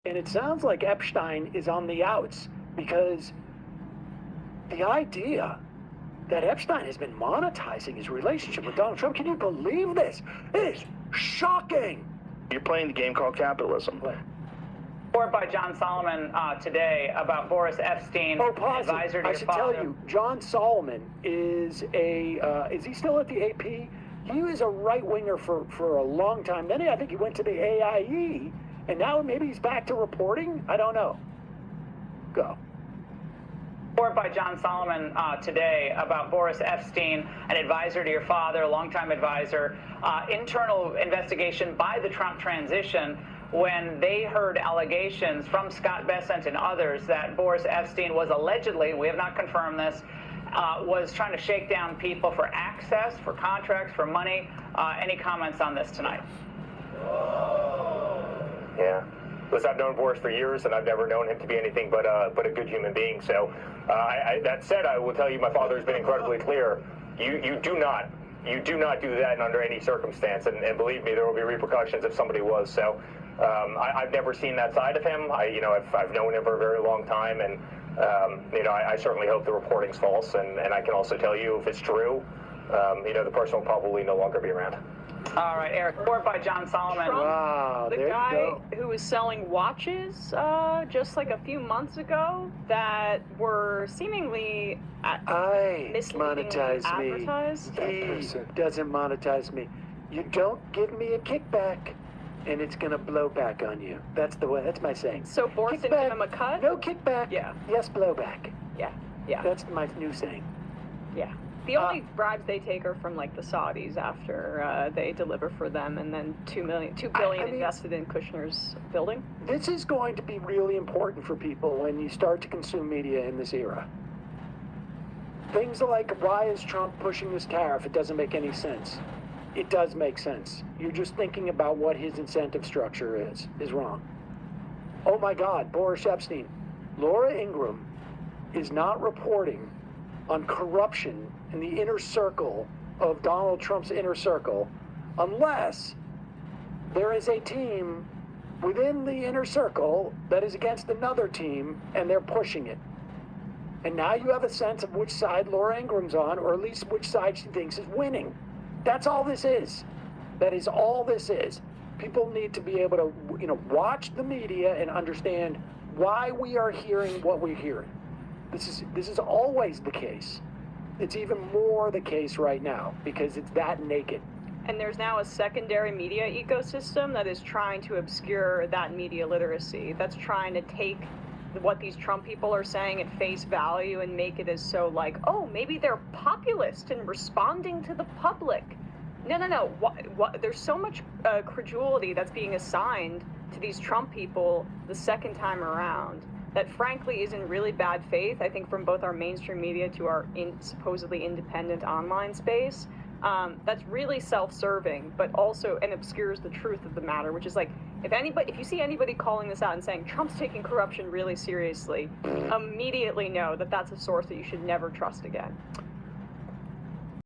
And it sounds like Epstein is on the outs, because the idea that Epstein has been monetizing his relationship with Donald Trump, can you believe this? It is shocking. You're playing the game called capitalism. Report by John Solomon today about Boris Epstein, advisor to your father. I should tell you, John Solomon is is he still at the AP? He was a right-winger for a long time. Then I think he went to the AIE, and now maybe he's back to reporting? I don't know. Go. Report by John Solomon today about Boris Epstein, an advisor to your father, a longtime advisor. Internal investigation by the Trump transition when they heard allegations from Scott Bessent and others that Boris Epstein was allegedly, we have not confirmed this, was trying to shake down people for access, for contracts, for money. Any comments on this tonight? Yeah. Listen, I've known Boris for years, and I've never known him to be anything but a good human being. So, that said, I will tell you, my father has been incredibly clear. You do not do that under any circumstance, and believe me, there will be repercussions if somebody was. So, I've never seen that side of him. I've known him for a very long time, and I certainly hope the reporting's false. And I can also tell you, if it's true, the person will probably no longer be around. All right, Eric. Report by John Solomon. Wow, the guy who was selling watches just like a few months ago that were seemingly monetize advertised. Me. He doesn't monetize me. You don't give me a kickback, and it's gonna blow back on you. That's the way. That's my saying. So Boris didn't give him a cut? No kickback. Yeah. Yes, blowback. Yeah. That's my new saying. Yeah. The only bribes they take are from like the Saudis after they deliver for them, and then $2 billion invested in Kushner's building. This is going to be really important for people when you start to consume media in this era. Things like, why is Trump pushing this tariff? It doesn't make any sense. It does make sense. You're just thinking about what his incentive structure is wrong. Oh my God, Boris Epstein. Laura Ingraham is not reporting on corruption in the inner circle of Donald Trump's inner circle unless there is a team within the inner circle that is against another team and they're pushing it. And now you have a sense of which side Laura Ingraham's on, or at least which side she thinks is winning. That's all this is. That is all this is. People need to be able to, watch the media and understand why we are hearing what we're hearing. This is always the case. It's even more the case right now because it's that naked. And there's now a secondary media ecosystem that is trying to obscure that media literacy. That's trying to take what these Trump people are saying at face value and make it as so like, oh, maybe they're populist and responding to the public. No. There's so much credulity that's being assigned to these Trump people the second time around that frankly is in really bad faith, I think, from both our mainstream media to our supposedly independent online space. That's really self-serving, but also and obscures the truth of the matter, which is like, if you see anybody calling this out and saying Trump's taking corruption really seriously, immediately know that that's a source that you should never trust again.